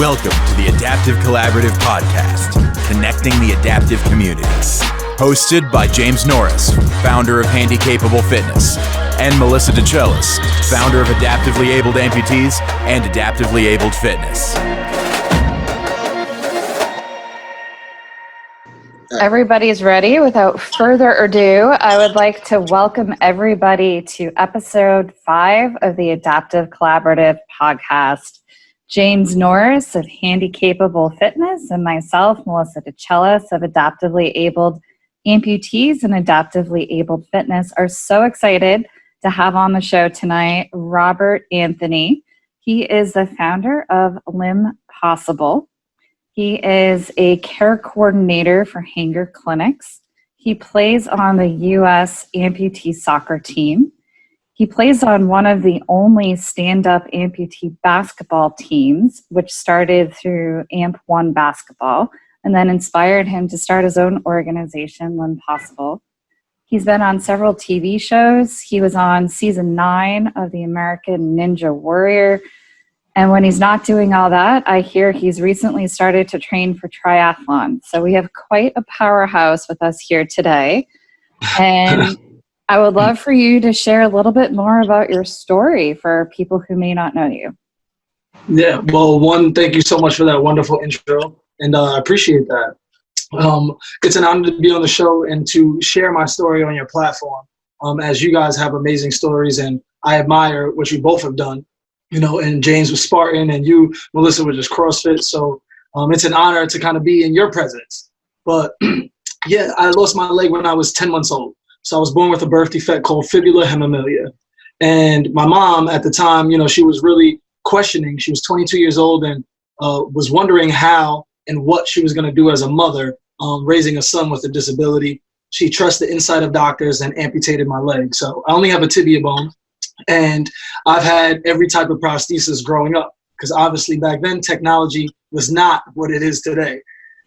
Welcome to the Adaptive Collaborative Podcast, connecting the adaptive community. Hosted by James Norris, founder of Handy Capable Fitness, and Melissa DeChellis, founder of Adaptively Abled Amputees and Adaptively Abled Fitness. Everybody's ready. Without further ado, I would like to welcome everybody to episode 5 of the Adaptive Collaborative Podcast. James Norris of Handy Capable Fitness and myself, Melissa DeChellis of Adaptively Abled Amputees and Adaptively Abled Fitness, are so excited to have on the show tonight Robert Antony. He is the founder of Limb Possible. He is a care coordinator for Hanger Clinics. He plays on the U.S. Amputee Soccer team. He plays on one of the only stand-up amputee basketball teams, which started through AMP1 basketball, and then inspired him to start his own organization, Limb Possible. He's been on several TV shows. He was on season 9 of the American Ninja Warrior. And when he's not doing all that, I hear he's recently started to train for triathlon. So we have quite a powerhouse with us here today. And I would love for you to share a little bit more about your story for people who may not know you. Yeah, well, thank you so much for that wonderful intro, and I appreciate that. It's an honor to be on the show and to share my story on your platform, as you guys have amazing stories, and I admire what you both have done. You know, and James was Spartan, and you, Melissa, were just CrossFit, so it's an honor to kind of be in your presence. But yeah, I lost my leg when I was 10 months old. So I was born with a birth defect called fibular hemimelia. And my mom at the time, you know, she was really questioning. She was 22 years old and was wondering how and what she was going to do as a mother, raising a son with a disability. She trusted the inside of doctors and amputated my leg. So I only have a tibia bone. And I've had every type of prosthesis growing up, because obviously back then technology was not what it is today.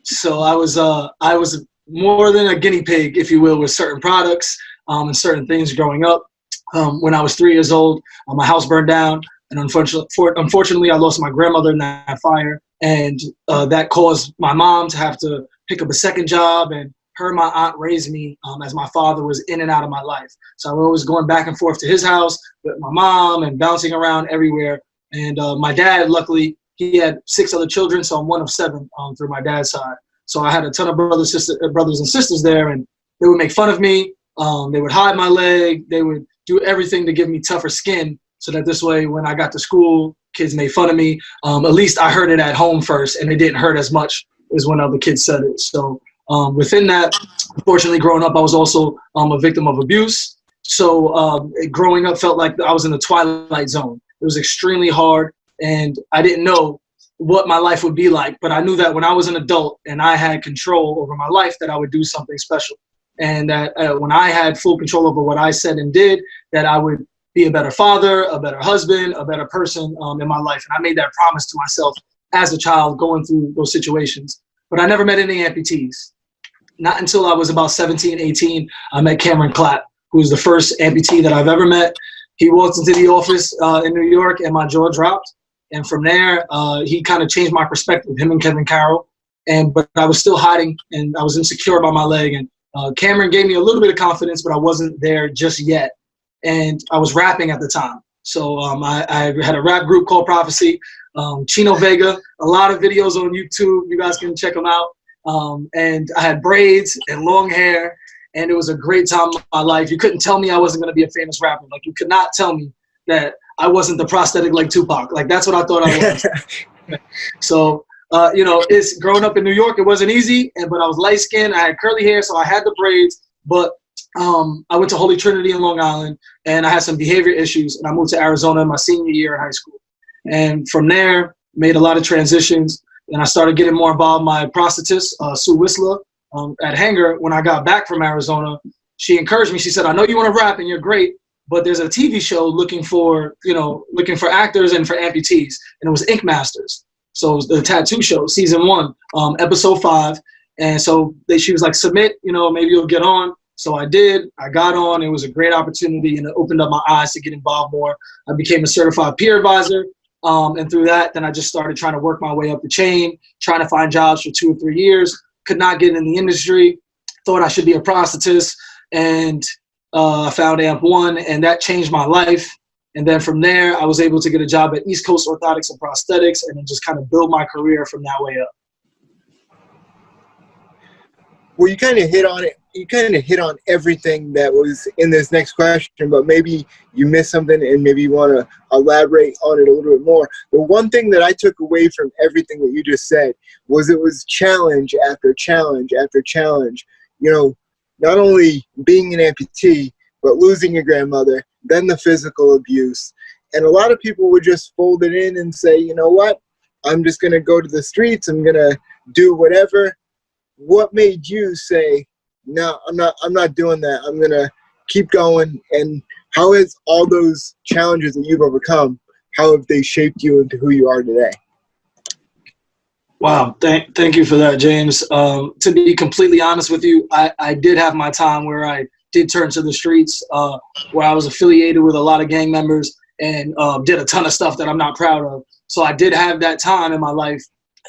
So I was more than a guinea pig, if you will, with certain products and certain things growing up. When I was 3 years old, my house burned down, and unfortunately, I lost my grandmother in that fire, and that caused my mom to have to pick up a second job, and her and my aunt raised me as my father was in and out of my life. So I was always going back and forth to his house with my mom and bouncing around everywhere. And my dad, luckily, he had 6 other children, so I'm one of 7 through my dad's side. So I had a ton of brothers and sisters there, and they would make fun of me. They would hide my leg. They would do everything to give me tougher skin, so that this way, when I got to school, kids made fun of me. At least I heard it at home first, and it didn't hurt as much as when other kids said it. So within that, unfortunately, growing up, I was also a victim of abuse. So growing up felt like I was in the twilight zone. It was extremely hard, and I didn't know what my life would be like, but I knew that when I was an adult and I had control over my life, that I would do something special, and that when I had full control over what I said and did, that I would be a better father, a better husband, a better person in my life. And I made that promise to myself as a child going through those situations. But I never met any amputees. Not until I was about 17, 18, I met Cameron Clapp, who was the first amputee that I've ever met. He walked into the office in New York, and my jaw dropped. And from there, he kind of changed my perspective, him and Kevin Carroll. But I was still hiding, and I was insecure about my leg. And Cameron gave me a little bit of confidence, but I wasn't there just yet. And I was rapping at the time. So I had a rap group called Prophecy, Chino Vega, a lot of videos on YouTube. You guys can check them out. And I had braids and long hair, and it was a great time of my life. You couldn't tell me I wasn't going to be a famous rapper. Like, you could not tell me that I wasn't the prosthetic like Tupac. Like, that's what I thought I was. So, you know, it's growing up in New York, it wasn't easy, but I was light skinned. I had curly hair, so I had the braids. But I went to Holy Trinity in Long Island, and I had some behavior issues, and I moved to Arizona in my senior year in high school. And from there, made a lot of transitions, and I started getting more involved. My prosthetist, Sue Whistler, at Hanger, when I got back from Arizona, she encouraged me. She said, I know you want to rap, and you're great, but there's a TV show looking for actors and for amputees, and it was Ink Masters. So it was the tattoo show, season 1, episode 5. And so she was like, submit, maybe you'll get on. So I did. I got on. It was a great opportunity, and it opened up my eyes to get involved more. I became a certified peer advisor. And through that, then I just started trying to work my way up the chain, trying to find jobs for 2 or 3 years, could not get in the industry, thought I should be a prosthetist, and I found AMP1, and that changed my life. And then from there, I was able to get a job at East Coast Orthotics and Prosthetics, and then just kind of build my career from that way up. Well, you kind of hit on it. You kind of hit on everything that was in this next question, but maybe you missed something and maybe you want to elaborate on it a little bit more. The one thing that I took away from everything that you just said was it was challenge after challenge after challenge. You know, not only being an amputee, but losing your grandmother, then the physical abuse. And a lot of people would just fold it in and say, you know what, I'm just going to go to the streets. I'm going to do whatever. What made you say, no, I'm not doing that. I'm going to keep going. And how has all those challenges that you've overcome, how have they shaped you into who you are today? Wow, thank you for that, James. To be completely honest with you, I did have my time where I did turn to the streets, where I was affiliated with a lot of gang members and did a ton of stuff that I'm not proud of. So I did have that time in my life.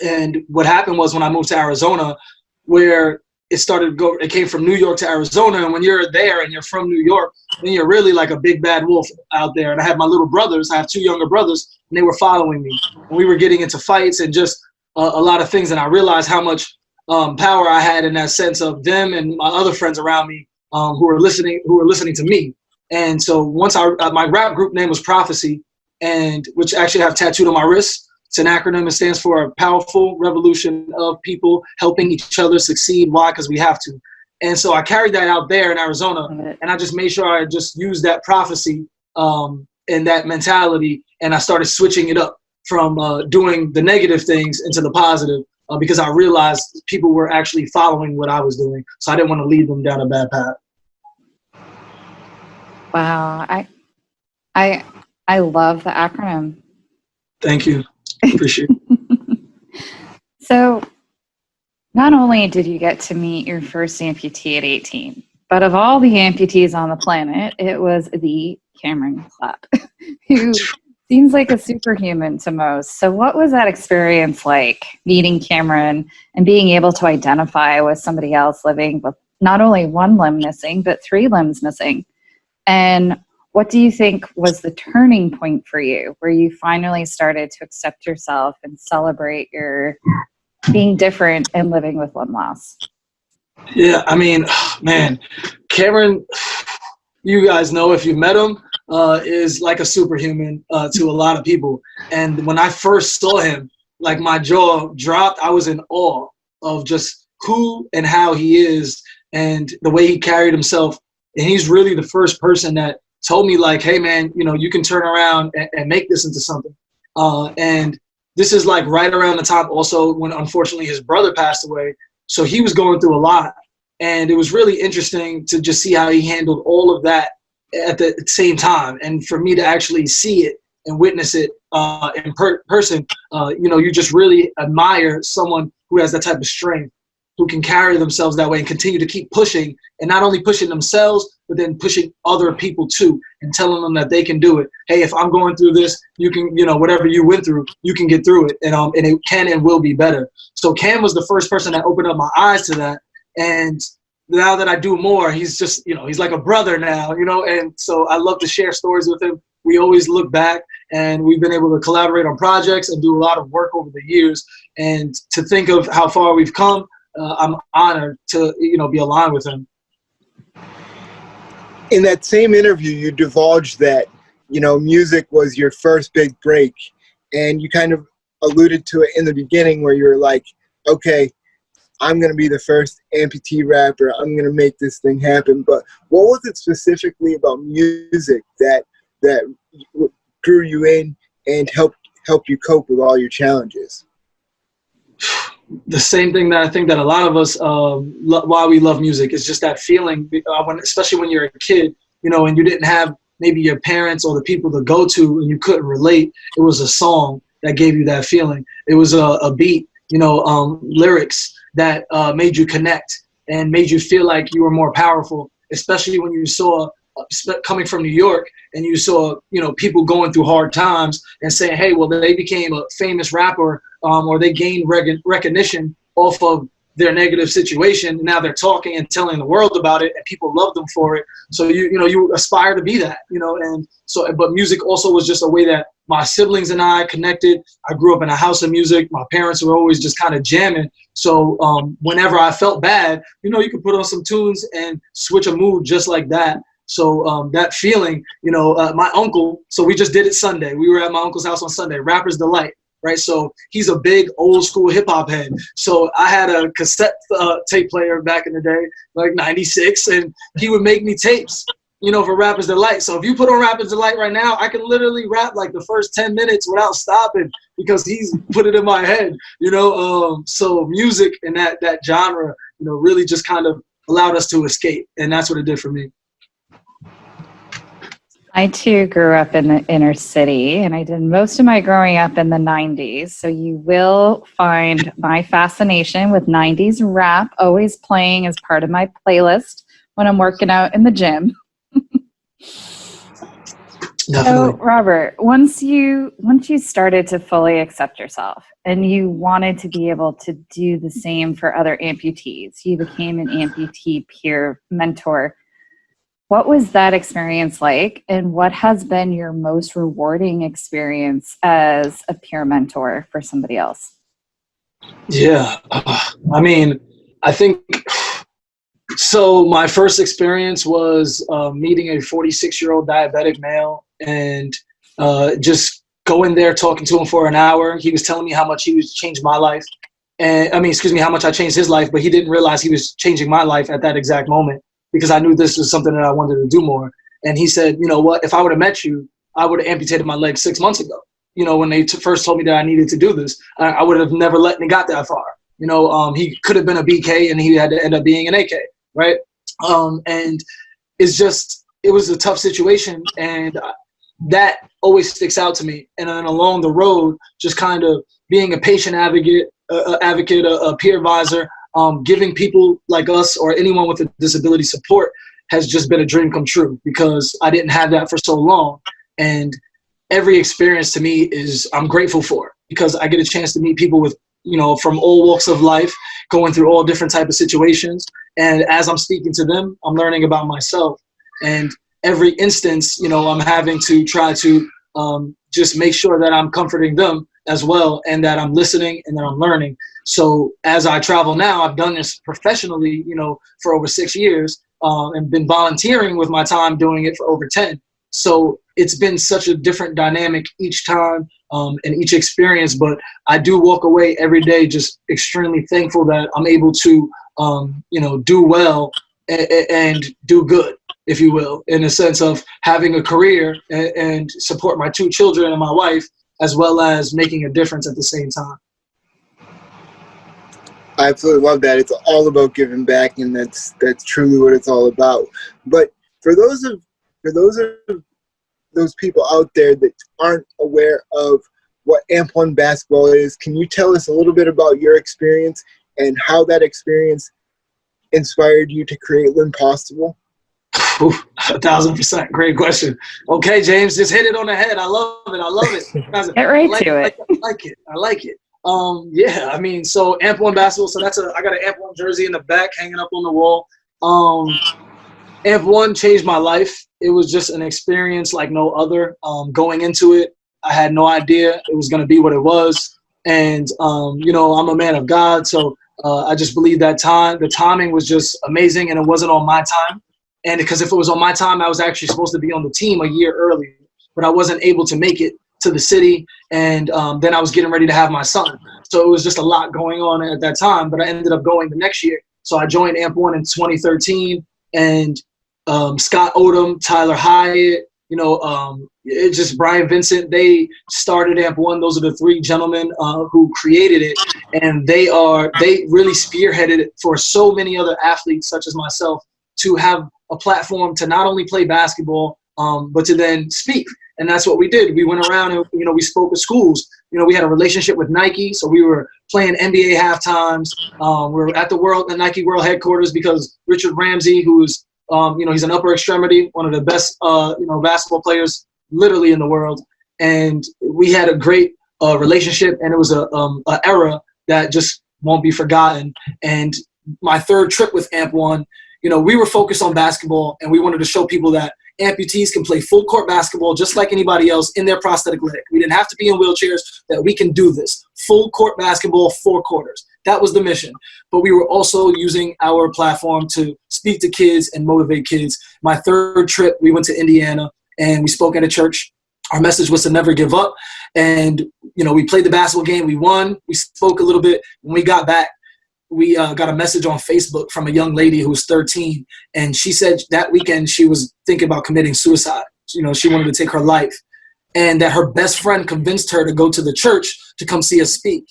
And what happened was when I moved to Arizona, where it came from New York to Arizona, and when you're there and you're from New York, then you're really like a big bad wolf out there. And I had my little brothers, I have 2 younger brothers, and they were following me. And we were getting into fights and just a lot of things, and I realized how much power I had in that sense of them and my other friends around me who were listening to me. And so once my rap group name was Prophecy, and which actually I have tattooed on my wrist. It's an acronym. It stands for a powerful revolution of people helping each other succeed. Why? Because we have to. And so I carried that out there in Arizona, and I just made sure I just used that prophecy and that mentality, and I started switching it up from doing the negative things into the positive because I realized people were actually following what I was doing. So I didn't want to lead them down a bad path. Wow. I love the acronym. Thank you. Appreciate it. So not only did you get to meet your first amputee at 18, but of all the amputees on the planet, it was the Cameron Platt, who seems like a superhuman to most. So what was that experience like, meeting Cameron and being able to identify with somebody else living with not only 1 limb missing, but 3 limbs missing? And what do you think was the turning point for you, where you finally started to accept yourself and celebrate your being different and living with limb loss? Yeah, I mean, man, Cameron, you guys know if you met him, is like a superhuman to a lot of people. And when I first saw him, like my jaw dropped. I was in awe of just who and how he is and the way he carried himself. And he's really the first person that told me, like, hey, man, you know, you can turn around and make this into something. And this is like right around the time also when unfortunately his brother passed away. So he was going through a lot. And it was really interesting to just see how he handled all of that at the same time. And for me to actually see it and witness it in person, you know, you just really admire someone who has that type of strength, who can carry themselves that way and continue to keep pushing, and not only pushing themselves, but then pushing other people too, and telling them that they can do it. Hey, if I'm going through this, you can, you know, whatever you went through, you can get through it, and it can and will be better. So Cam was the first person that opened up my eyes to that. And now that I do more, he's just, you know, he's like a brother now, you know, and so I love to share stories with him. We always look back, and we've been able to collaborate on projects and do a lot of work over the years. And to think of how far we've come, I'm honored to, you know, be aligned with him. In that same interview, you divulged that, you know, music was your first big break, and you kind of alluded to it in the beginning where you were like, okay, I'm going to be the first amputee rapper. I'm going to make this thing happen. But what was it specifically about music that drew you in and helped you cope with all your challenges? The same thing that I think that a lot of us, why we love music, is just that feeling, especially when you're a kid, you know, and you didn't have maybe your parents or the people to go to and you couldn't relate. It was a song that gave you that feeling. It was a beat, you know, lyrics that made you connect and made you feel like you were more powerful, especially when you saw coming from New York, and you saw, people going through hard times and saying, hey, well, they became a famous rapper, or they gained recognition off of their negative situation. Now they're talking and telling the world about it, and people love them for it. So you aspire to be that, and so, but music also was just a way that my siblings and I connected. I grew up in a house of music. My parents were always just kind of jamming. So whenever I felt bad, you could put on some tunes and switch a mood just like that. So that feeling, my uncle, so we just did it Sunday. We were at my uncle's house on Sunday, Rapper's Delight. Right, so he's a big old school hip hop head. So I had a cassette tape player back in the day, like '96, and he would make me tapes, for Rapper's Delight. So if you put on Rapper's Delight right now, I can literally rap like the first 10 minutes without stopping because he's put it in my head, So music and that genre, really just kind of allowed us to escape, and that's what it did for me. I too grew up in the inner city, and I did most of my growing up in the 90s. So you will find my fascination with 90s rap always playing as part of my playlist when I'm working out in the gym. So, Robert, once you started to fully accept yourself and you wanted to be able to do the same for other amputees, you became an amputee peer mentor. What was that experience like, and what has been your most rewarding experience as a peer mentor for somebody else? Yeah, I think so. My first experience was meeting a 46-year-old diabetic male and just going there, talking to him for an hour. He was telling me how much he was changed my life, and how much I changed his life, but he didn't realize he was changing my life at that exact moment, because I knew this was something that I wanted to do more. And he said, you know what, if I would have met you, I would have amputated my leg 6 months ago. When they first told me that I needed to do this, I would have never let me got that far. He could have been a BK and he had to end up being an AK, right? And it was a tough situation, and that always sticks out to me. And then along the road, just kind of being a patient advocate, a peer advisor, giving people like us or anyone with a disability support has just been a dream come true, because I didn't have that for so long. And every experience to me I'm grateful for, because I get a chance to meet people with, from all walks of life, going through all different types of situations. And as I'm speaking to them, I'm learning about myself. And every instance, I'm having to try to just make sure that I'm comforting them as well, and that I'm listening and that I'm learning. So as I travel now, I've done this professionally, for over 6 years, and been volunteering with my time doing it for over 10. So it's been such a different dynamic each time, and each experience, but I do walk away every day just extremely thankful that I'm able to, do well and do good, if you will, in the sense of having a career and support my 2 children and my wife, as well as making a difference at the same time. I absolutely love that. It's all about giving back, and that's truly what it's all about. But for those people out there that aren't aware of what AMP1 basketball is, can you tell us a little bit about your experience and how that experience inspired you to create Limpossible? 1,000%. Great question. Okay, James, just hit it on the head. I love it. Get right to it. I like it. So AMP1 basketball. So I got an AMP1 jersey in the back hanging up on the wall. AMP1 changed my life. It was just an experience like no other. Going into it, I had no idea it was going to be what it was. And, I'm a man of God. So I just believe that the timing was just amazing, and it wasn't on my time. And because if it was on my time, I was actually supposed to be on the team a year early, but I wasn't able to make it to the city. And then I was getting ready to have my son. So it was just a lot going on at that time, but I ended up going the next year. So I joined AMP1 in 2013, and Scott Odom, Tyler Hyatt, it's just Brian Vincent, they started AMP1. Those are the 3 gentlemen who created it. And they really spearheaded it for so many other athletes such as myself to have a platform to not only play basketball, but to then speak. And that's what we did. We went around and, we spoke at schools. We had a relationship with Nike. So we were playing NBA halftimes. We were at the Nike World headquarters because Richard Ramsey, who was He's an upper extremity, one of the best, basketball players literally in the world. And we had a great relationship, and it was a era that just won't be forgotten. And my third trip with AMP1, we were focused on basketball, and we wanted to show people that amputees can play full court basketball just like anybody else in their prosthetic leg. We didn't have to be in wheelchairs, that we can do this. Full court basketball, 4 quarters. That was the mission. But we were also using our platform to speak to kids and motivate kids. My third trip, we went to Indiana, and we spoke at a church. Our message was to never give up. And, we played the basketball game. We won. We spoke a little bit. When we got back, we got a message on Facebook from a young lady who was 13. And she said that weekend she was thinking about committing suicide. She wanted to take her life. And that her best friend convinced her to go to the church to come see us speak.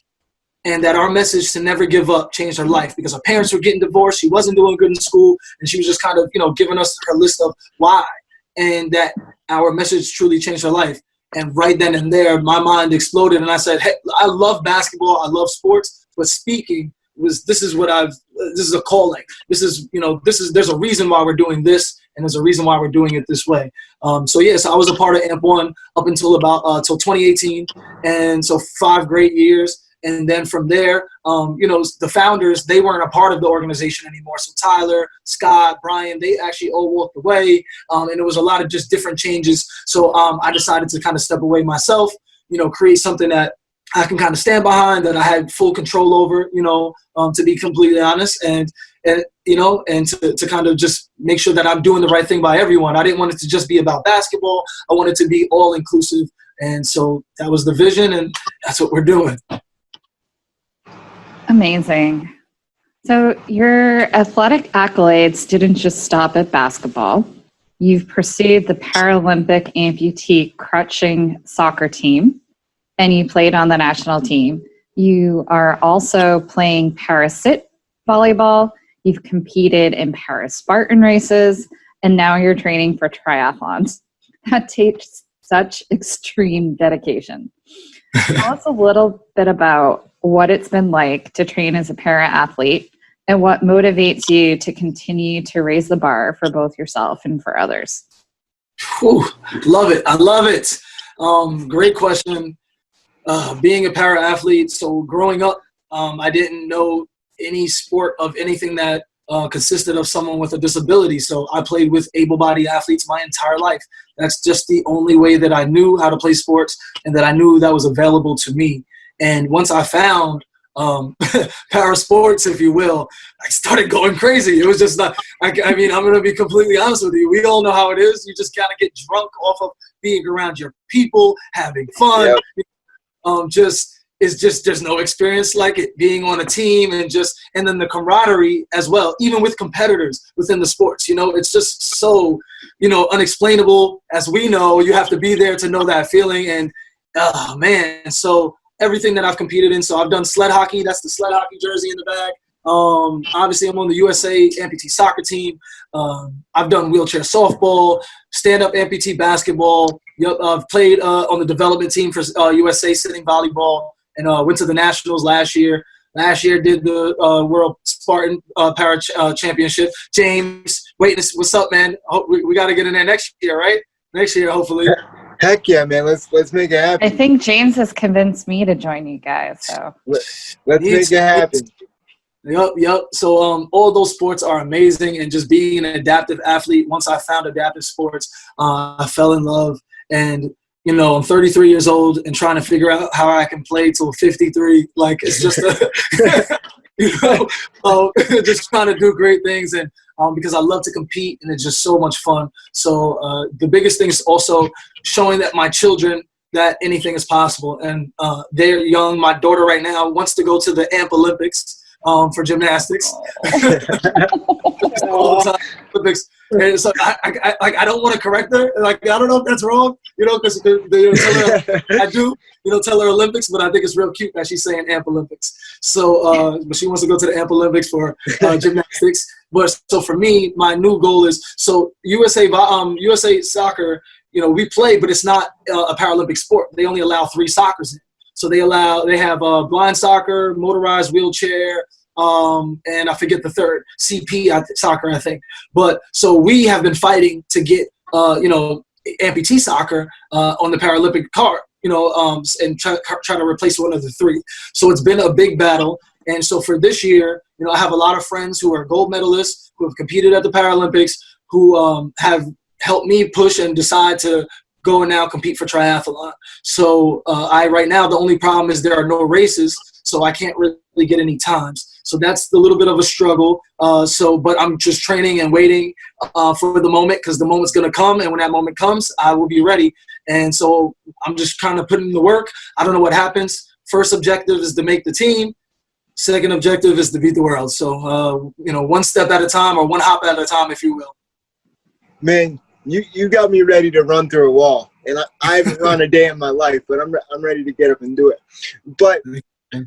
And that our message to never give up changed her life, because her parents were getting divorced. She wasn't doing good in school. And she was just kind of, giving us her list of why. And that our message truly changed her life. And right then and there, my mind exploded. And I said, hey, I love basketball. I love sports. But speaking this is a calling. There's a reason why we're doing this. And there's a reason why we're doing it this way. So I was a part of AMP1 up until till 2018. And so 5 great years. And then from there, the founders, they weren't a part of the organization anymore. So Tyler, Scott, Brian, they actually all walked away. And it was a lot of just different changes. So I decided to kind of step away myself, create something that I can kind of stand behind, that I had full control over, to be completely honest. And to kind of just make sure that I'm doing the right thing by everyone. I didn't want it to just be about basketball. I wanted to be all inclusive. And so that was the vision, and that's what we're doing. Amazing. So your athletic accolades didn't just stop at basketball. You've pursued the Paralympic amputee crutching soccer team, and you played on the national team. You are also playing para-sit volleyball. You've competed in para-Spartan races, and now you're training for triathlons. That takes such extreme dedication. Tell us a little bit about what it's been like to train as a para-athlete and what motivates you to continue to raise the bar for both yourself and for others. Whew, love it. I love it. Great question. Being a para-athlete, so growing up, I didn't know any sport of anything that consisted of someone with a disability. So I played with able-bodied athletes my entire life. That's just the only way that I knew how to play sports and that I knew that was available to me. And once I found para sports, if you will, I started going crazy. It was just not, I'm going to be completely honest with you. We all know how it is. You just kind of get drunk off of being around your people, having fun. Yep. There's no experience like it, being on a team and then the camaraderie as well, even with competitors within the sports. It's just so, unexplainable. As we know, you have to be there to know that feeling. And so everything that I've competed in. So I've done sled hockey. That's the sled hockey jersey in the back. Obviously, I'm on the USA Amputee Soccer team. I've done wheelchair softball, stand-up amputee basketball. Yep, I've played on the development team for USA sitting volleyball, and went to the Nationals last year. Last year did the World Spartan Para Championship. James, what's up, man? We got to get in there next year, right? Next year, hopefully. Heck yeah, man. Let's make it happen. I think James has convinced me to join you guys. So let's make it happen. Yep. So all those sports are amazing, and just being an adaptive athlete. Once I found adaptive sports, I fell in love. And I'm 33 years old and trying to figure out how I can play till 53. Like, it's just just trying to do great things, and because I love to compete, and it's just so much fun. So the biggest thing is also showing that my children that anything is possible, and they're young. My daughter right now wants to go to the AMP Olympics for gymnastics. All the time, Olympics. And so I don't want to correct her. Like, I don't know if that's wrong, because I do, tell her Olympics, but I think it's real cute that she's saying AMP Olympics. So, but she wants to go to the AMP Olympics for gymnastics. But so for me, my new goal is, so USA Soccer, we play, but it's not a Paralympic sport. They only allow 3 soccers in. So they have blind soccer, motorized wheelchair, and I forget the third, CP soccer, I think. But so we have been fighting to get, amputee soccer on the Paralympic card, and try to replace one of the three. So it's been a big battle. And so for this year, I have a lot of friends who are gold medalists, who have competed at the Paralympics, who have helped me push and decide to go and now compete for triathlon. So right now, the only problem is there are no races, so I can't really get any times. So that's a little bit of a struggle. But I'm just training and waiting for the moment, because the moment's going to come, and when that moment comes, I will be ready. And so I'm just kind of putting in the work. I don't know what happens. First objective is to make the team. Second objective is to beat the world. So, one step at a time, or one hop at a time, if you will. Man, you got me ready to run through a wall. And I haven't run a day in my life, but I'm ready to get up and do it. But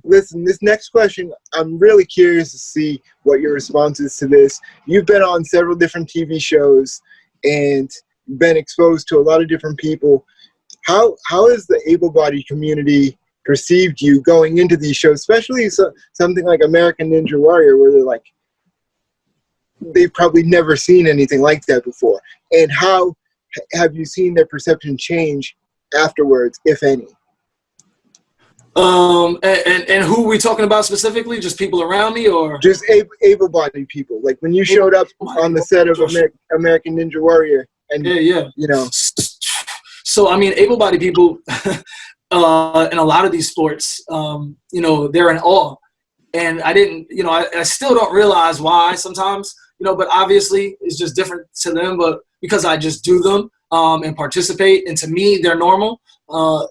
listen, this next question, I'm really curious to see what your response is to this. You've been on several different TV shows and been exposed to a lot of different people. How has the able-bodied community perceived you going into these shows, especially something like American Ninja Warrior, where they're like, they've probably never seen anything like that before? And how have you seen their perception change afterwards, if any? And who are we talking about specifically? Just people around me, or just able-bodied people? Like when you showed up on the set of American Ninja Warrior, and So I mean, able-bodied people in a lot of these sports, they're in awe, and I still don't realize why sometimes, but obviously it's just different to them. But because I just do them and participate, and to me they're normal.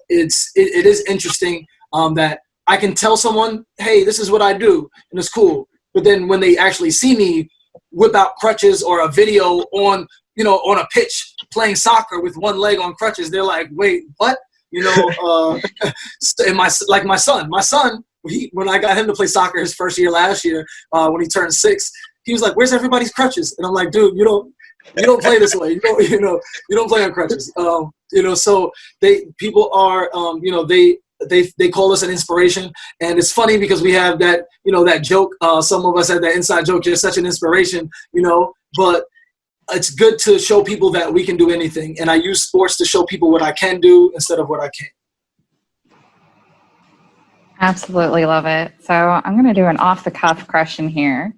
It is interesting that I can tell someone, hey, this is what I do, and it's cool. But then when they actually see me whip out crutches, or a video on a pitch playing soccer with one leg on crutches, they're like, wait, what? And my son, when I got him to play soccer his first year last year, when he turned 6, he was like, where's everybody's crutches? And I'm like, dude, you don't play this way. You don't play on crutches. So people are, they call us an inspiration. And it's funny because we have that, that joke. Some of us had that inside joke, you're such an inspiration, but it's good to show people that we can do anything. And I use sports to show people what I can do instead of what I can't. Absolutely love it. So I'm going to do an off-the-cuff question here.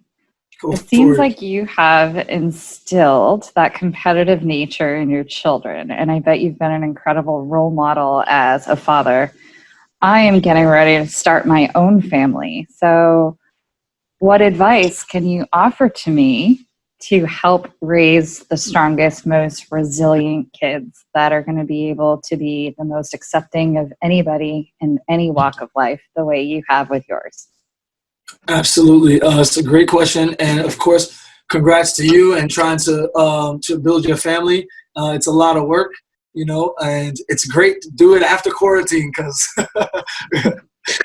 Cool. It seems like you have instilled that competitive nature in your children, and I bet you've been an incredible role model as a father. I am getting ready to start my own family. So what advice can you offer to me to help raise the strongest, most resilient kids that are going to be able to be the most accepting of anybody in any walk of life, the way you have with yours? Absolutely. It's a great question. And of course, congrats to you and trying to build your family. It's a lot of work, and it's great to do it after quarantine, because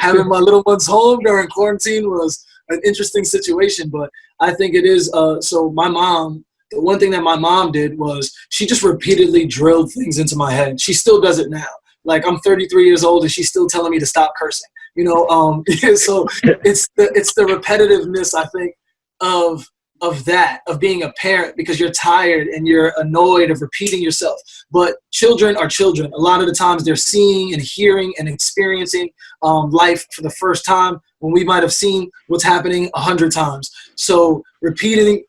having my little ones home during quarantine was an interesting situation. But I think it is, so my mom, the one thing that my mom did was she just repeatedly drilled things into my head. She still does it now. Like, I'm 33 years old and she's still telling me to stop cursing, so it's the repetitiveness, I think, of being a parent, because you're tired and you're annoyed of repeating yourself. But children are children. A lot of the times they're seeing and hearing and experiencing life for the first time, when we might have seen what's happening 100 times. So repeating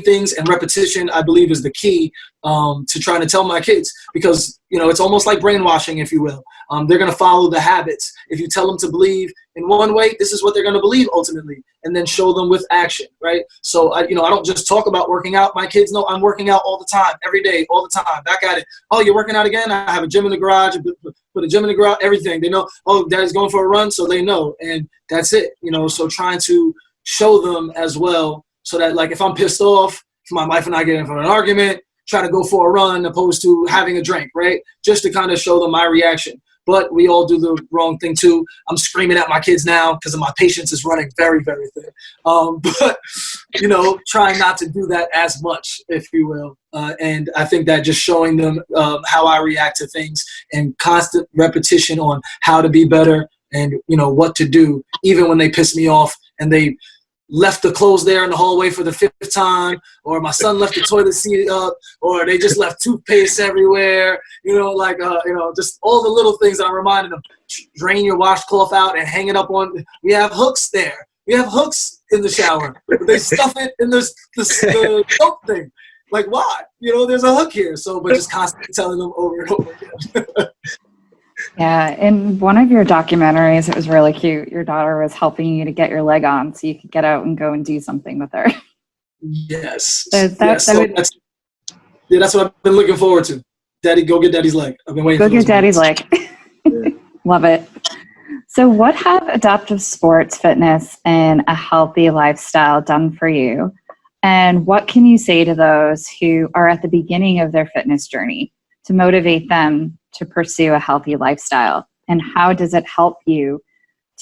things and repetition, I believe, is the key to trying to tell my kids, because it's almost like brainwashing, if you will. They're going to follow the habits. If you tell them to believe in one way, this is what they're going to believe ultimately, and then show them with action, right? So I don't just talk about working out. My kids know I'm working out all the time, every day, all the time. Back at it. Oh, you're working out again? I have a gym in the garage. Put a gym in the garage. Everything. They know. Oh, Daddy's going for a run, so they know, and that's it. So trying to show them as well, so that, like, if I'm pissed off, if my wife and I get into an argument, try to go for a run opposed to having a drink, right? Just to kind of show them my reaction. But we all do the wrong thing too. I'm screaming at my kids now because my patience is running very, very thin. But, trying not to do that as much, if you will. And I think that just showing them how I react to things, and constant repetition on how to be better and, what to do, even when they piss me off and they left the clothes there in the hallway for the 5th time, or my son left the toilet seat up, or they just left toothpaste everywhere, just all the little things that I'm reminding them. Drain your washcloth out and hang it up on. We have hooks there. We have hooks in the shower. They stuff it in the soap thing. Like, why? There's a hook here. So, but just constantly telling them over and over again. Yeah, in one of your documentaries, it was really cute. Your daughter was helping you to get your leg on so you could get out and go and do something with her. Yes. That's what I've been looking forward to. Daddy, go get Daddy's leg. I've been waiting for go get Daddy's leg. Love it. So what have adaptive sports, fitness, and a healthy lifestyle done for you? And what can you say to those who are at the beginning of their fitness journey to motivate them to pursue a healthy lifestyle? And how does it help you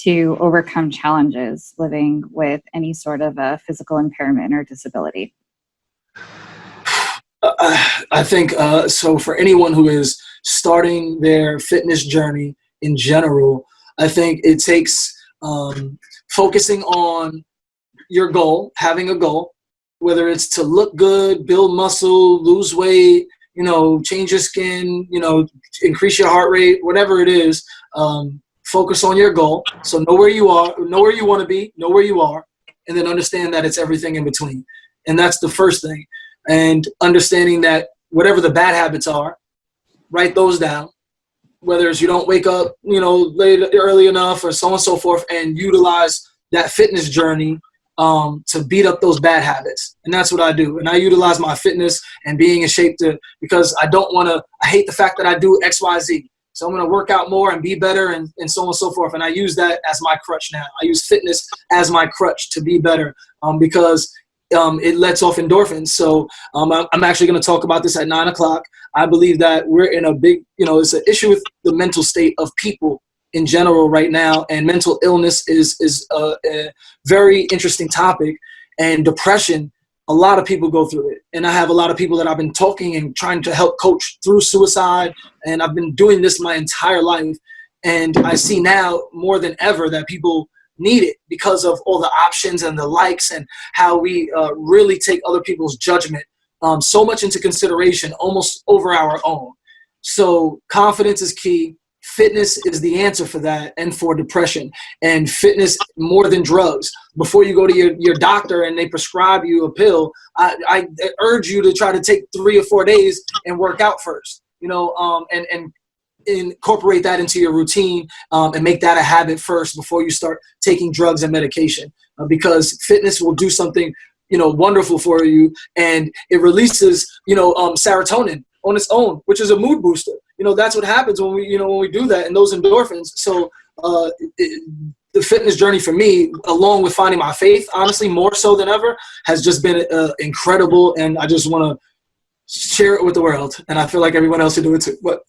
to overcome challenges living with any sort of a physical impairment or disability? I think so for anyone who is starting their fitness journey in general, I think it takes focusing on your goal, having a goal, whether it's to look good, build muscle, lose weight, change your skin, increase your heart rate, whatever it is. Focus on your goal. So know where you are, know where you want to be, know where you are, and then understand that it's everything in between. And that's the first thing. And understanding that whatever the bad habits are, write those down. Whether it's you don't wake up, early enough or so on and so forth, and utilize that fitness journey to beat up those bad habits. And that's what I do. And I utilize my fitness and being in shape because I hate the fact that I do X, Y, Z. So I'm going to work out more and be better and so on and so forth. And I use that as my crutch now. I use fitness as my crutch to be better because it lets off endorphins. So I'm actually going to talk about this at 9:00. I believe that we're in a big, it's an issue with the mental state of people in general right now. And mental illness is a very interesting topic. And depression, a lot of people go through it. And I have a lot of people that I've been talking and trying to help coach through suicide. And I've been doing this my entire life. And I see now more than ever that people need it because of all the options and the likes and how we really take other people's judgment so much into consideration, almost over our own. So confidence is key. Fitness is the answer for that and for depression. And fitness more than drugs. Before you go to your doctor and they prescribe you a pill, I urge you to try to take 3 or 4 days and work out first, and incorporate that into your routine and make that a habit first before you start taking drugs and medication because fitness will do something, wonderful for you. And it releases, serotonin on its own, which is a mood booster. That's what happens when we do that and those endorphins. So the fitness journey for me, along with finding my faith, honestly, more so than ever, has just been incredible. And I just want to share it with the world. And I feel like everyone else should do it too. But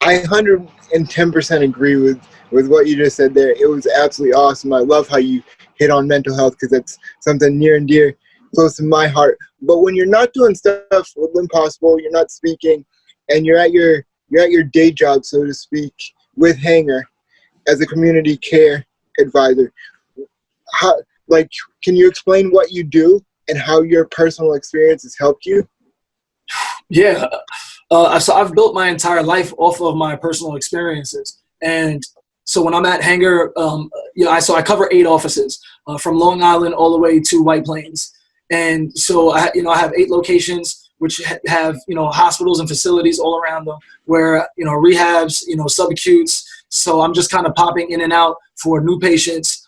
I 110% agree with what you just said there. It was absolutely awesome. I love how you hit on mental health because that's something near and dear, close to my heart. But when you're not doing stuff with Impossible, you're not speaking, and you're at your day job, so to speak, with Hanger as a community care advisor, can you explain what you do and how your personal experience has helped you? Yeah. So I've built my entire life off of my personal experiences. And so when I'm at Hanger, I cover 8 offices from Long Island all the way to White Plains. And so I have 8 locations, which have, hospitals and facilities all around them where, rehabs, subacutes. So I'm just kind of popping in and out for new patients,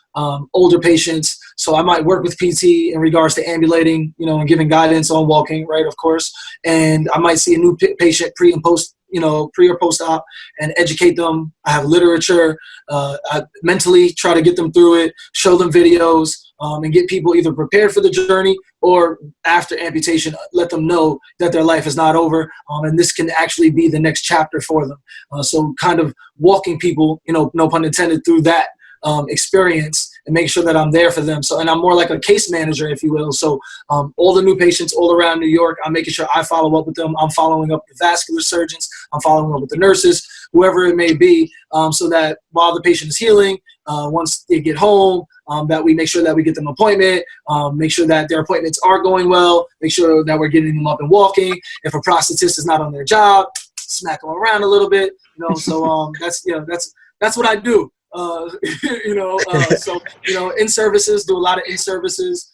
older patients. So I might work with PT in regards to ambulating, and giving guidance on walking, right, of course. And I might see a new patient pre or post-op and educate them. I have literature. I mentally try to get them through it, show them videos, and get people either prepared for the journey or after amputation, let them know that their life is not over, and this can actually be the next chapter for them. So kind of walking people, no pun intended, through that experience and make sure that I'm there for them. So, and I'm more like a case manager, if you will. So all the new patients all around New York, I'm making sure I follow up with them. I'm following up with vascular surgeons. I'm following up with the nurses, whoever it may be, so that while the patient is healing, once they get home, that we make sure that we get them an appointment, make sure that their appointments are going well, make sure that we're getting them up and walking. If a prosthetist is not on their job, smack them around a little bit, so that's what I do. So in services, do a lot of in services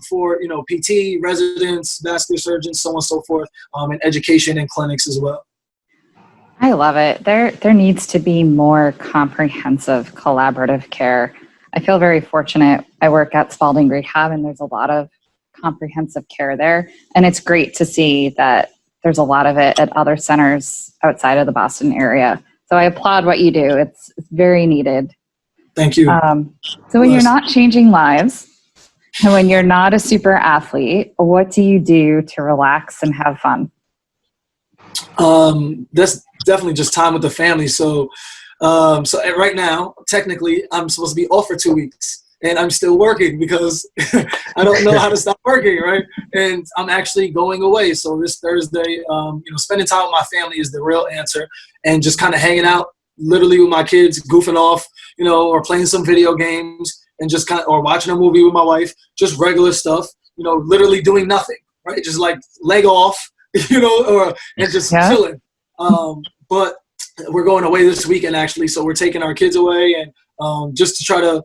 for PT, residents, vascular surgeons, so on and so forth, and education and clinics as well. I love it. There needs to be more comprehensive collaborative care. I feel very fortunate. I work at Spalding Rehab, and there's a lot of comprehensive care there, and it's great to see that there's a lot of it at other centers outside of the Boston area. So I applaud what you do. It's very needed. Thank you. So when you're not changing lives, and when you're not a super athlete, what do you do to relax and have fun? That's definitely just time with the family. So right now, technically, I'm supposed to be off for 2 weeks, and I'm still working because I don't know how to stop working, right? And I'm actually going away. So this Thursday, spending time with my family is the real answer, and just kind of hanging out, literally with my kids, goofing off, or playing some video games, and just or watching a movie with my wife, just regular stuff, literally doing nothing, right? Just like leg off, and just chilling. But we're going away this weekend actually, so we're taking our kids away, and just to try to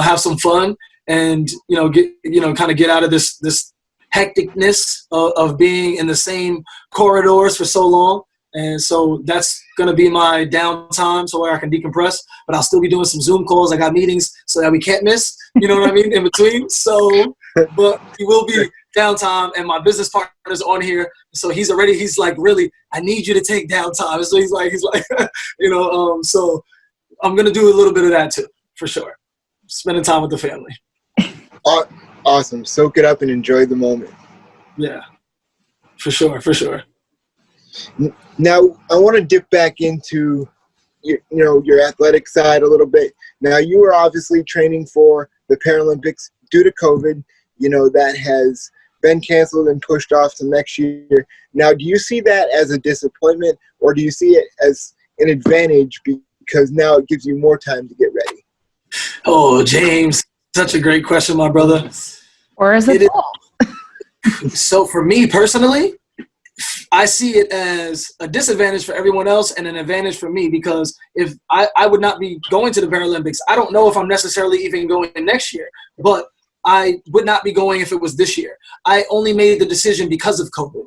have some fun, and get out of this hecticness of being in the same corridors for so long. And so that's going to be my downtime, so where I can decompress, but I'll still be doing some Zoom calls. I got meetings so that we can't miss, what I mean, in between. So, but it will be downtime, and my business partner's on here. So he's like, really, I need you to take downtime. So he's like, so I'm going to do a little bit of that too, for sure. Spending time with the family. Awesome. Soak it up and enjoy the moment. Yeah, for sure. Now, I want to dip back into your athletic side a little bit. Now, you were obviously training for the Paralympics due to COVID. That has been canceled and pushed off to next year. Now, do you see that as a disappointment, or do you see it as an advantage because now it gives you more time to get ready? Oh, James, such a great question, my brother. Or is it both? So for me personally, I see it as a disadvantage for everyone else and an advantage for me, because if I would not be going to the Paralympics, I don't know if I'm necessarily even going next year, but I would not be going if it was this year. I only made the decision because of COVID.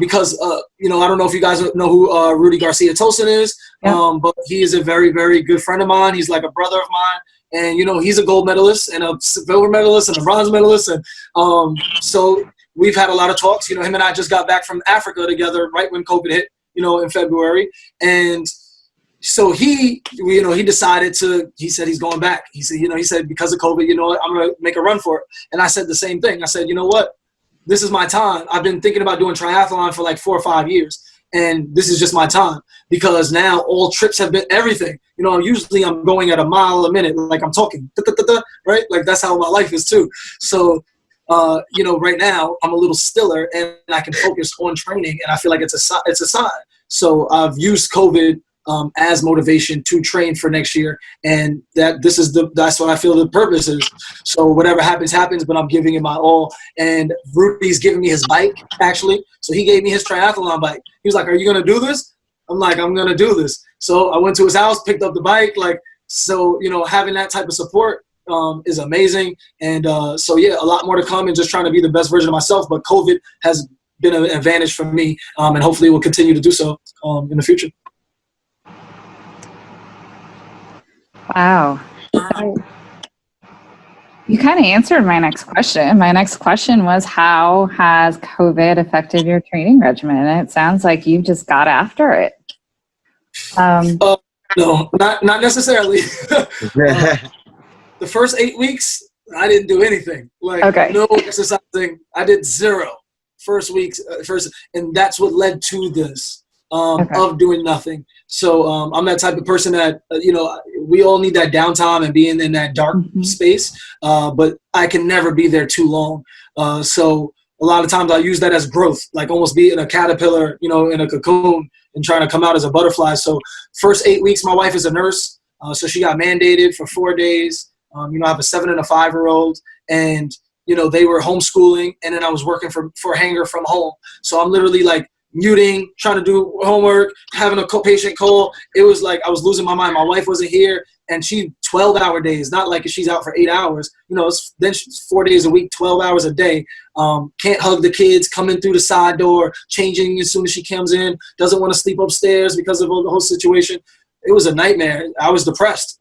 Because I don't know if you guys know who Rudy Garcia Tosin is, but he is a very, very good friend of mine. He's like a brother of mine. And, he's a gold medalist and a silver medalist and a bronze medalist. And so we've had a lot of talks. Him and I just got back from Africa together right when COVID hit, in February. And so he decided he said he's going back. He said because of COVID, I'm going to make a run for it. And I said the same thing. I said, you know what? This is my time. I've been thinking about doing triathlon for like 4 or 5 years. And this is just my time, because now all trips have been everything. Usually I'm going at a mile a minute, like I'm talking, right? Like that's how my life is too. So, right now I'm a little stiller and I can focus on training, and I feel like it's a sign. So I've used COVID as motivation to train for next year, and that's what I feel the purpose is. So whatever happens, but I'm giving it my all. And Rudy's giving me his bike, actually. So he gave me his triathlon bike. He was like, "Are you gonna do this?" I'm like, "I'm gonna do this." So I went to his house, picked up the bike, having that type of support is amazing. And a lot more to come, and just trying to be the best version of myself. But COVID has been an advantage for me, and hopefully will continue to do so in the future. Wow. You kind of answered my next question. My next question was, how has COVID affected your training regimen? And it sounds like you just got after it. No, not necessarily. The first 8 weeks, I didn't do anything. No exercising. I did 0 first weeks, and that's what led to this. Of doing nothing. So I'm that type of person that, we all need that downtime and being in that dark space, but I can never be there too long. So a lot of times I use that as growth, like almost being a caterpillar, in a cocoon and trying to come out as a butterfly. So first 8 weeks, my wife is a nurse. So she got mandated for 4 days. I have a 7 and a 5-year-old, and they were homeschooling, and then I was working for Hanger from home. So I'm literally like muting, trying to do homework, having a patient call. It was like I was losing my mind. My wife wasn't here, and she 12-hour days, not like she's out for 8 hours. Then she's 4 days a week, 12 hours a day. Can't hug the kids, coming through the side door, changing as soon as she comes in, doesn't want to sleep upstairs because of the whole situation. It was a nightmare. I was depressed.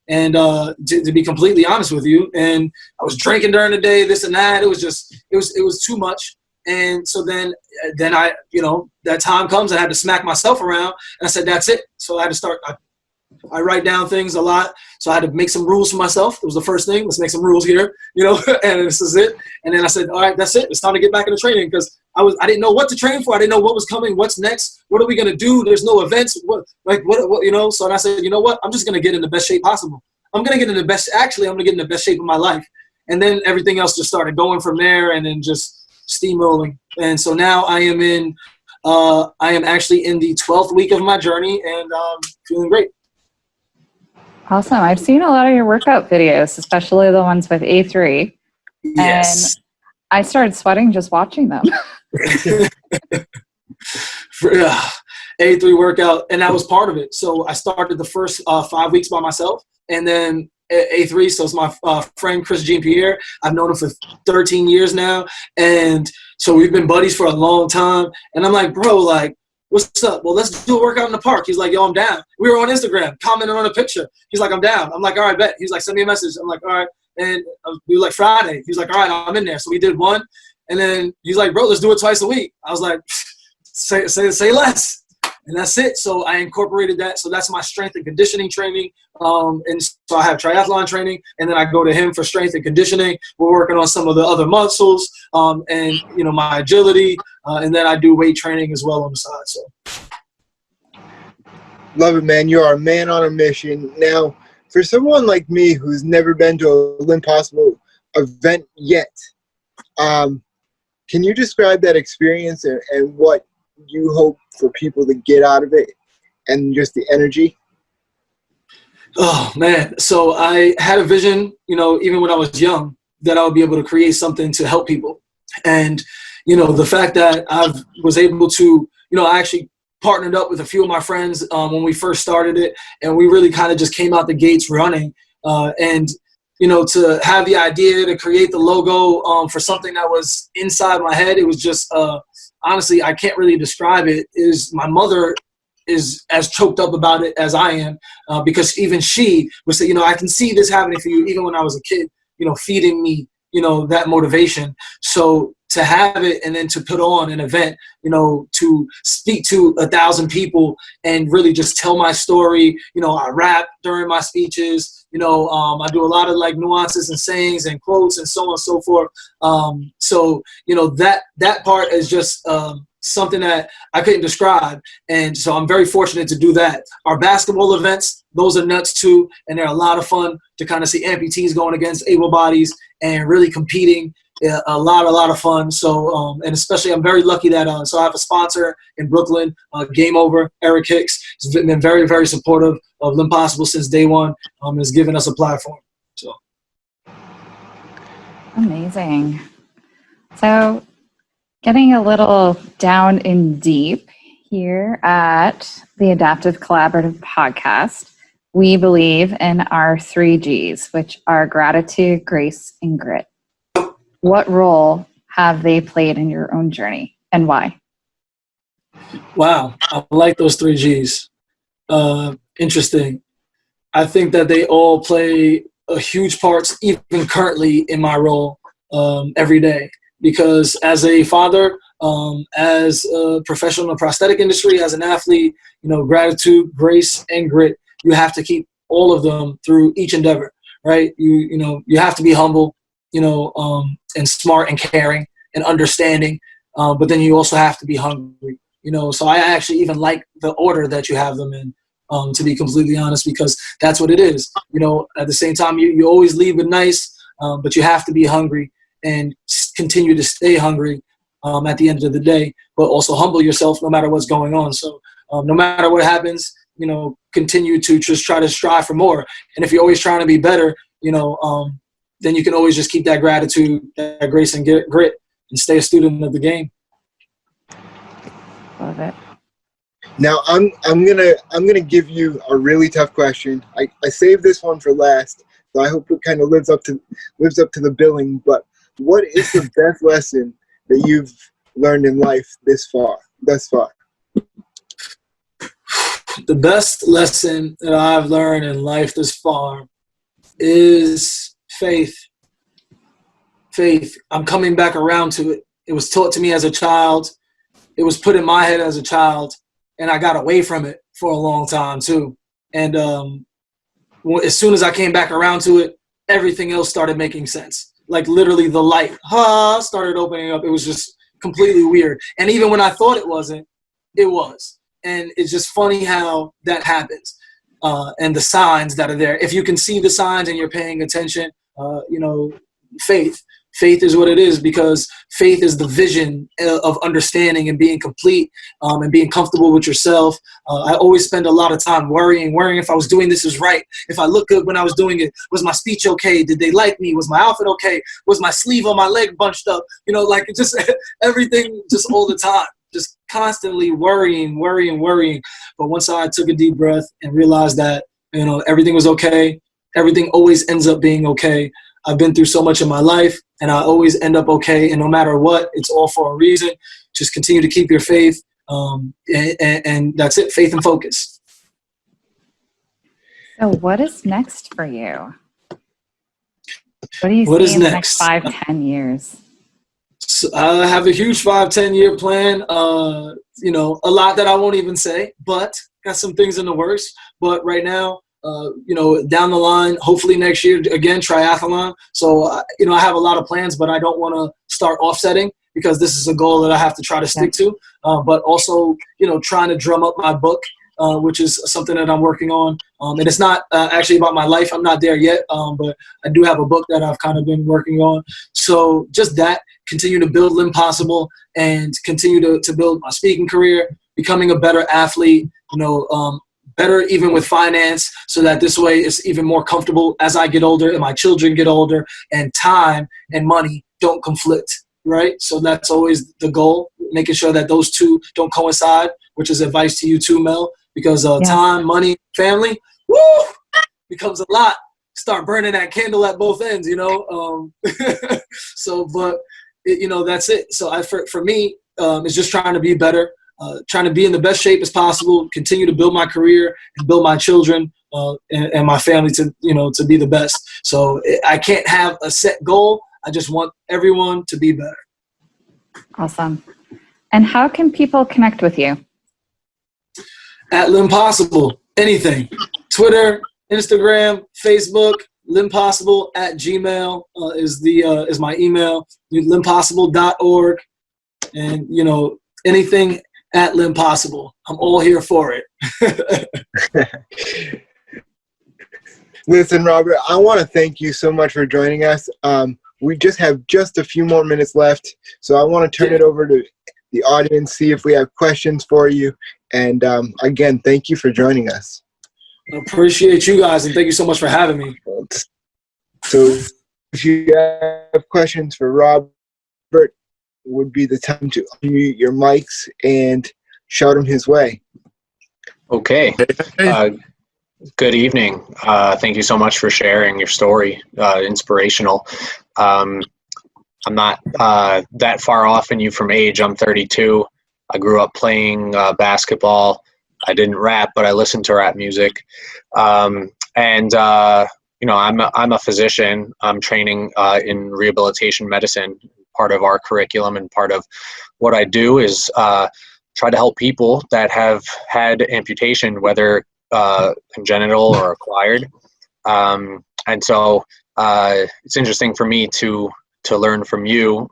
And to be completely honest with you, and I was drinking during the day, this and that. It was too much. And so then I, that time comes, I had to smack myself around, and I said, that's it. So I had to start, I write down things a lot. So I had to make some rules for myself. It was the first thing. Let's make some rules here, and this is it. And then I said, all right, that's it. It's time to get back into training, because I didn't know what to train for. I didn't know what was coming. What's next? What are we going to do? There's no events. What, so I said, you know what? I'm just going to get in the best shape possible. I'm going to get in the best shape of my life. And then everything else just started going from there, and then just steamrolling. And so now I am actually in the 12th week of my journey, and feeling great. Awesome. I've seen a lot of your workout videos, especially the ones with A3. Yes. And I started sweating just watching them. A3 workout, and that was part of it. So I started the first 5 weeks by myself, and then A3, so it's my friend Chris Jean-Pierre. I've known him for 13 years now, and so we've been buddies for a long time. And I'm like, bro, like, what's up? Well, let's do a workout in the park. He's like, yo, I'm down. We were on Instagram, commenting on a picture. He's like, I'm down. I'm like, all right, bet. He's like, send me a message. I'm like, all right. And we were like Friday. He's like, all right, I'm in there. So we did one, and then he's like, bro, let's do it twice a week. I was like, say less. And that's it. So I incorporated that. So that's my strength and conditioning training. And so I have triathlon training, and then I go to him for strength and conditioning. We're working on some of the other muscles, and my agility, and then I do weight training as well on the side. So love it, man. You are a man on a mission. Now, for someone like me who's never been to an Impossible event yet, can you describe that experience and what you hope for people to get out of it, and just the energy? Oh man. So I had a vision, even when I was young, that I would be able to create something to help people. And, the fact that I was able to, I actually partnered up with a few of my friends when we first started it, and we really kind of just came out the gates running. And, to have the idea to create the logo for something that was inside my head, it was just, honestly, I can't really describe it. My mother is as choked up about it as I am, because even she would say, I can see this happening for you, even when I was a kid, feeding me, that motivation. So to have it, and then to put on an event, to speak to 1,000 people and really just tell my story. I rap during my speeches. I do a lot of like nuances and sayings and quotes and so on and so forth. So that part is just something that I couldn't describe. And so I'm very fortunate to do that. Our basketball events, those are nuts too. And they're a lot of fun to kind of see amputees going against able bodies and really competing. A lot of fun. So, and especially I'm very lucky that, so I have a sponsor in Brooklyn, Game Over, Eric Hicks. He's been very, very supportive of Impossible since day one. Has given us a platform. So. Amazing. So getting a little down in deep here at the Adaptive Collaborative Podcast, we believe in our 3 Gs, which are gratitude, grace, and grit. What role have they played in your own journey, and why? Wow, I like those 3 Gs. Interesting. I think that they all play a huge part, even currently, in my role every day. Because as a father, as a professional in the prosthetic industry, as an athlete, gratitude, grace, and grit, you have to keep all of them through each endeavor, right? You have to be humble, and smart and caring and understanding, but then you also have to be hungry, so I actually even like the order that you have them in, to be completely honest, because that's what it is. At the same time, you always leave with nice, but you have to be hungry and continue to stay hungry at the end of the day, but also humble yourself no matter what's going on. So no matter what happens, continue to just try to strive for more. And if you're always trying to be better, then you can always just keep that gratitude, that grace and grit, and stay a student of the game. Love it. Now I'm gonna give you a really tough question. I saved this one for last, so I hope it kind of lives up to the billing. But what is the best lesson that you've learned in life thus far? The best lesson that I've learned in life thus far is faith. Faith. I'm coming back around to it. It was taught to me as a child. It was put in my head as a child, and I got away from it for a long time too. And as soon as I came back around to it, everything else started making sense. Like literally the light started opening up. It was just completely weird. And even when I thought it wasn't, it was. And it's just funny how that happens. And the signs that are there. If you can see the signs and you're paying attention, faith is what it is, because faith is the vision of understanding and being complete, and being comfortable with yourself. I always spend a lot of time worrying if I was doing this is right, if I look good when I was doing it, was my speech okay, did they like me, was my outfit okay, was my sleeve on my leg bunched up, like just everything, just all the time, just constantly worrying. But once I took a deep breath and realized that everything was okay, everything always ends up being okay. I've been through so much in my life, and I always end up okay. And no matter what, it's all for a reason. Just continue to keep your faith, and that's it. Faith and focus. So, what is next for you? What do you see in the next 5-10 years? So I have a huge 5-10 year plan. A lot that I won't even say, but got some things in the works. But right now, down the line, hopefully next year, again, triathlon. So, I have a lot of plans, but I don't want to start offsetting, because this is a goal that I have to try to stick to. But also, trying to drum up my book, which is something that I'm working on. And it's not actually about my life. I'm not there yet, but I do have a book that I've kind of been working on. So just that, continue to build L'Impossible and continue to build my speaking career, becoming a better athlete, better even with finance, so that this way it's even more comfortable as I get older and my children get older, and time and money don't conflict, right? So that's always the goal, making sure that those two don't coincide, which is advice to you too, Mel, because time, money, family, becomes a lot. Start burning that candle at both ends, So, but, that's it. So for me, it's just trying to be better. Trying to be in the best shape as possible, continue to build my career and build my children and my family to be the best. So I can't have a set goal. I just want everyone to be better. Awesome. And how can people connect with you? At L'Impossible, anything. Twitter, Instagram, Facebook, L'Impossible@gmail is my email. L'Impossible.org, and anything at L'Impossible. I'm all here for it. Listen, Robert, I want to thank you so much for joining us. We just have a few more minutes left, so I want to turn it over to the audience, see if we have questions for you. And again, thank you for joining us. I appreciate you guys, and thank you so much for having me. So if you have questions for Robert, would be the time to unmute your mics and shout him his way. Okay. Good evening. Thank you so much for sharing your story. Inspirational. I'm not that far off in you from age. I'm 32. I grew up playing basketball. I didn't rap, but I listened to rap music. I'm a physician. I'm training in rehabilitation medicine. Part of our curriculum and part of what I do is try to help people that have had amputation, whether congenital or acquired. And so it's interesting for me to learn from you,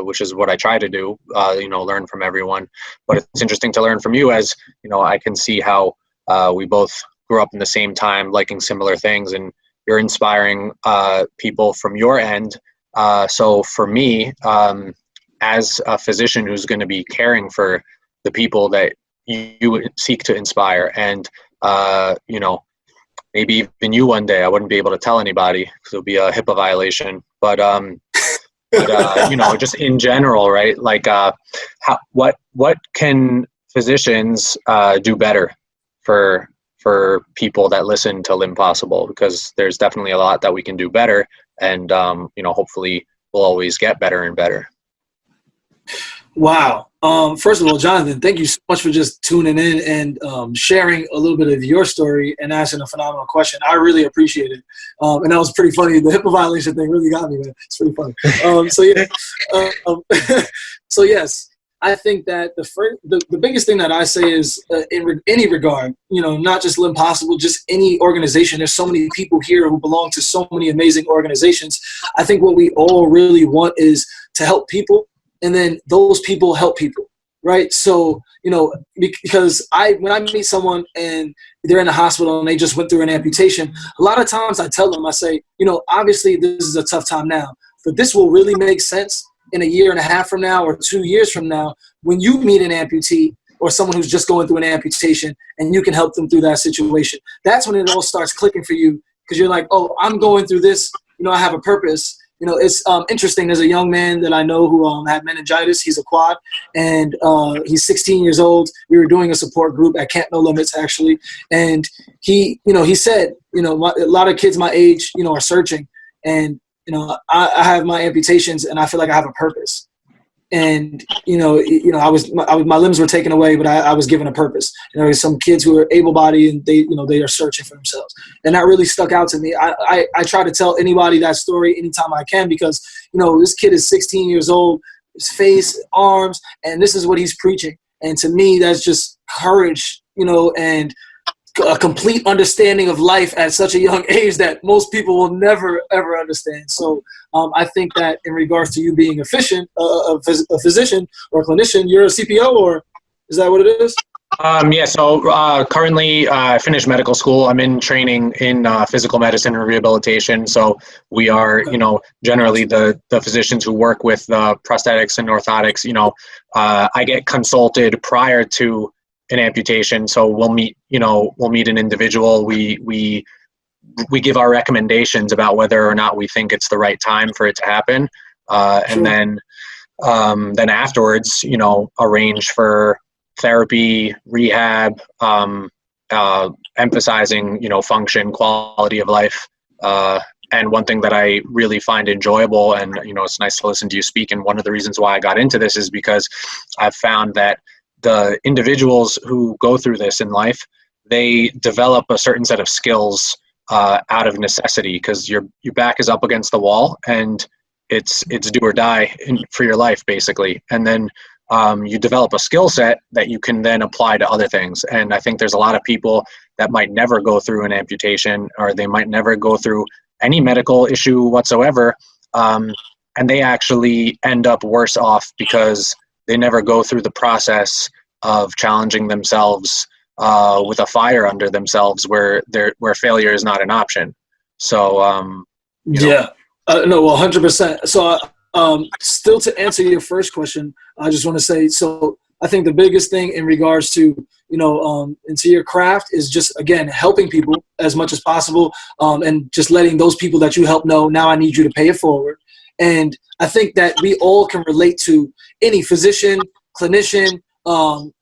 which is what I try to do, learn from everyone. But it's interesting to learn from you, as I can see how we both grew up in the same time, liking similar things, and you're inspiring people from your end. So for me, as a physician who's going to be caring for the people that you seek to inspire, and you know, maybe even you one day. I wouldn't be able to tell anybody because it would be a HIPAA violation. But you know, just in general, right? Like, what can physicians do better for people that listen to Limb Possible? Because there's definitely a lot that we can do better, and you know, hopefully we'll always get better and better. Wow. First of all, Jonathan, thank you so much for just tuning in and sharing a little bit of your story and asking a phenomenal question. I really appreciate it. And that was pretty funny. The HIPAA violation thing really got me, man. It's pretty funny. So yes, I think that the biggest thing that I say is in any regard, you know, not just Limb Possible, just any organization. There's so many people here who belong to so many amazing organizations. I think what we all really want is to help people. And then those people help people, right? So, you know, because when I meet someone and they're in the hospital and they just went through an amputation, a lot of times I tell them, I say, you know, obviously this is a tough time now, but this will really make sense in a year and a half from now or 2 years from now when you meet an amputee or someone who's just going through an amputation and you can help them through that situation. That's when it all starts clicking for you because you're like, oh, I'm going through this, you know, I have a purpose. You know, it's interesting. There's a young man that I know who had meningitis. He's a quad, and he's 16 years old. We were doing a support group at Camp No Limits, actually. And he said, you know, a lot of kids my age, you know, are searching. And, you know, I have my amputations, and I feel like I have a purpose. And, you know, my limbs were taken away, but I was given a purpose. You know, there's some kids who are able-bodied and they are searching for themselves. And that really stuck out to me. I try to tell anybody that story anytime I can because, you know, this kid is 16 years old, his face, arms, and this is what he's preaching. And to me, that's just courage, you know, and a complete understanding of life at such a young age that most people will never, ever understand. So I think that in regards to you being a physician or a clinician, you're a CPO, or is that what it is? Yeah, so currently I finished medical school. I'm in training in physical medicine and rehabilitation. So we are, you know, generally the physicians who work with prosthetics and orthotics. You know, I get consulted prior to an amputation, so we'll meet an individual. We give our recommendations about whether or not we think it's the right time for it to happen, and then afterwards, you know, arrange for therapy, rehab, emphasizing, you know, function, quality of life. And one thing that I really find enjoyable, and, you know, it's nice to listen to you speak, and one of the reasons why I got into this is because I've found that the individuals who go through this in life, they develop a certain set of skills out of necessity, because your back is up against the wall and it's do or die for your life, basically. And then you develop a skill set that you can then apply to other things. And I think there's a lot of people that might never go through an amputation, or they might never go through any medical issue whatsoever, and they actually end up worse off because they never go through the process of challenging themselves with a fire under themselves, where failure is not an option. So yeah, no, 100%. So still to answer your first question, I just want to say, so I think the biggest thing in regards to, you know, into your craft is just, again, helping people as much as possible, and just letting those people that you help know, now I need you to pay it forward. And I think that we all can relate to any physician, clinician,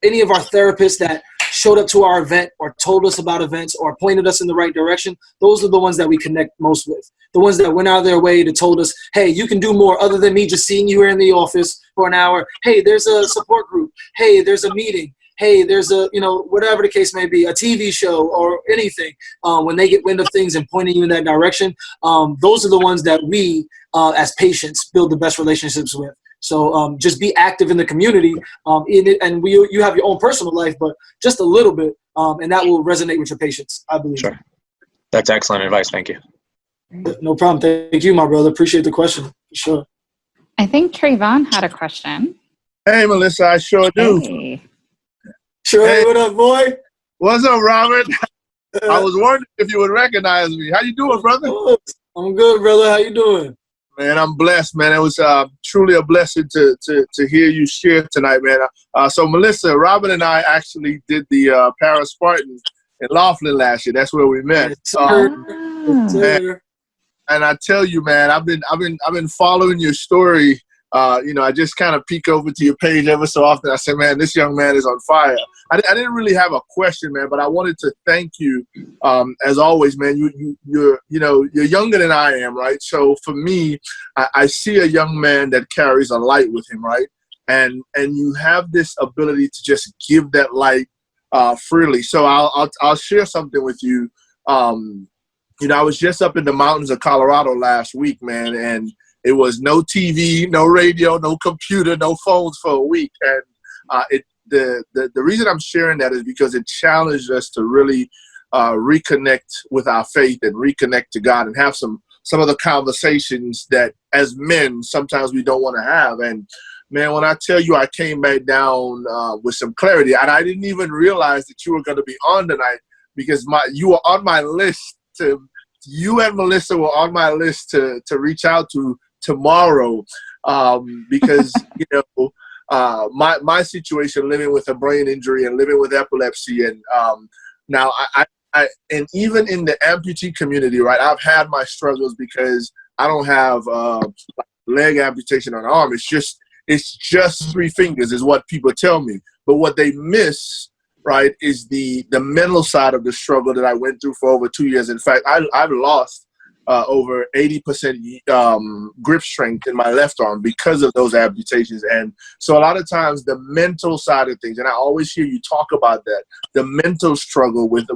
any of our therapists that showed up to our event or told us about events or pointed us in the right direction. Those are the ones that we connect most with. The ones that went out of their way to told us, hey, you can do more other than me just seeing you here in the office for an hour. Hey, there's a support group. Hey, there's a meeting. Hey, there's a, you know, whatever the case may be, a TV show or anything. When they get wind of things and pointing you in that direction, those are the ones that we, as patients, build the best relationships with. So just be active in the community, and you have your own personal life, but just a little bit, and that will resonate with your patients, I believe. Sure. That's excellent advice. Thank you. No problem. Thank you, my brother. Appreciate the question. For sure. I think Trayvon had a question. Hey, Melissa, I sure do. Hey. Sure. Hey. What up, boy? What's up, Robert? I was wondering if you would recognize me. How you doing, brother? I'm good, brother. How you doing? Man, I'm blessed, man. It was truly a blessing to hear you share tonight, man. So, Melissa, Robert and I actually did the Para Spartan in Laughlin last year. That's where we met. And I tell you, man, I've been following your story. I just kind of peek over to your page ever so often. I say, man, this young man is on fire. I didn't really have a question, man, but I wanted to thank you. As always, man, you're younger than I am, right? So for me, I see a young man that carries a light with him, right? And you have this ability to just give that light freely. So I'll share something with you. I was just up in the mountains of Colorado last week, man, and it was no TV, no radio, no computer, no phones for a week. And the reason I'm sharing that is because it challenged us to really reconnect with our faith and reconnect to God and have some of the conversations that as men sometimes we don't want to have. And man, when I tell you I came back down with some clarity, and I didn't even realize that you were going to be on tonight because you were on my list you and Melissa were on my list to reach out to tomorrow because my situation, living with a brain injury and living with epilepsy, and now I and even in the amputee community, right, I've had my struggles because I don't have leg amputation on an arm. It's just 3 fingers is what people tell me, but what they miss, right, is the mental side of the struggle that I went through for over 2 years. In fact, I've lost over 80% grip strength in my left arm because of those amputations. And so a lot of times the mental side of things, and I always hear you talk about that, the mental struggle with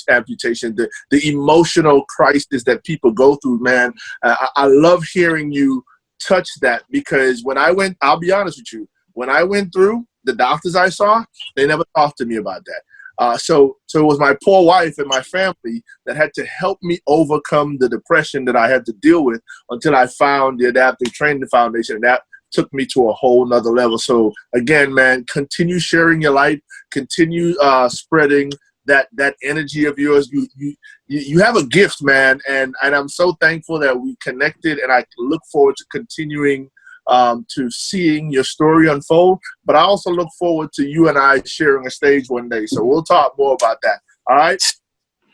amputation, the emotional crisis that people go through, man. I love hearing you touch that because I'll be honest with you, when I went through, the doctors I saw, they never talked to me about that. So it was my poor wife and my family that had to help me overcome the depression that I had to deal with until I found the Adaptive Training Foundation. And that took me to a whole nother level. So again, man, continue sharing your light, continue spreading that energy of yours. You have a gift, man. And I'm so thankful that we connected, and I look forward to continuing to seeing your story unfold, but I also look forward to you and I sharing a stage one day. So we'll talk more about that. All right.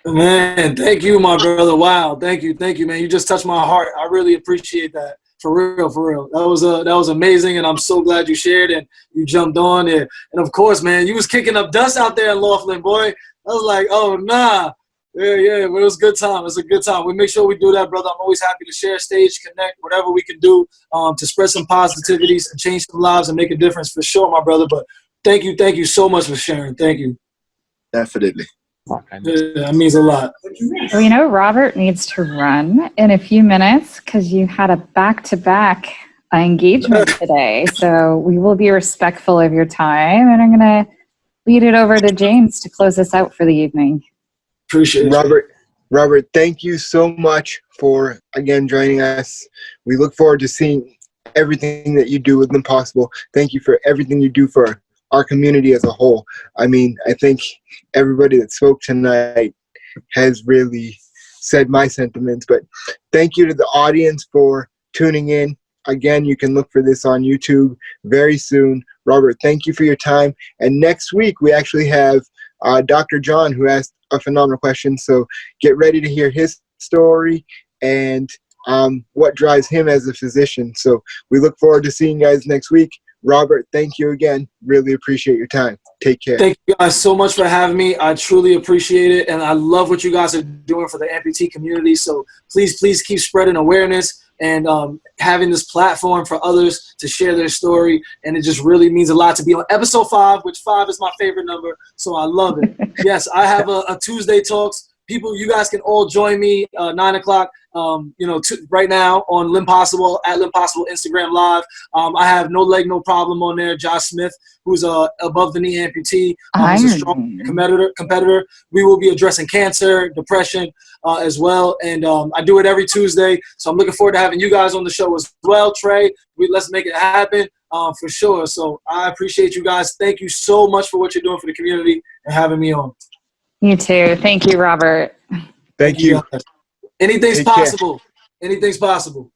Man, thank you, my brother. Wow. Thank you, man. You just touched my heart. I really appreciate that. For real. That was amazing, and I'm so glad you shared and you jumped on there. And of course, man, you was kicking up dust out there in Laughlin, boy. I was like, oh nah. Yeah, it was a good time. It's a good time. We make sure we do that, brother. I'm always happy to share stage, connect, whatever we can do to spread some positivities and change some lives and make a difference for sure, my brother. But thank you so much for sharing. Thank you. Definitely. Yeah, that means a lot. Well, Robert needs to run in a few minutes because you had a back-to-back engagement today. So we will be respectful of your time, and I'm going to lead it over to James to close us out for the evening. Appreciate it. Robert, thank you so much for, again, joining us. We look forward to seeing everything that you do with Impossible. Thank you for everything you do for our community as a whole. I mean, I think everybody that spoke tonight has really said my sentiments, but thank you to the audience for tuning in. Again, you can look for this on YouTube very soon. Robert, thank you for your time. And next week, we actually have Dr. John, who asked a phenomenal question. So get ready to hear his story and what drives him as a physician. So we look forward to seeing you guys next week. Robert, thank you again. Really appreciate your time. Take care. Thank you guys so much for having me. I truly appreciate it. And I love what you guys are doing for the amputee community. So please keep spreading awareness and having this platform for others to share their story. And it just really means a lot to be on episode 5, which 5 is my favorite number. So I love it. Yes, I have a Tuesday Talks. People, you guys can all join me 9 o'clock. Right now on Limpossible, at Limpossible Instagram Live. I have No Leg, No Problem on there. Josh Smith, who's a above the knee amputee, is a strong competitor. We will be addressing cancer, depression as well, and I do it every Tuesday. So I'm looking forward to having you guys on the show as well, Trey. Let's make it happen for sure. So I appreciate you guys. Thank you so much for what you're doing for the community and having me on. You too. Thank you, Robert. Thank you. Anything's possible. Anything's possible.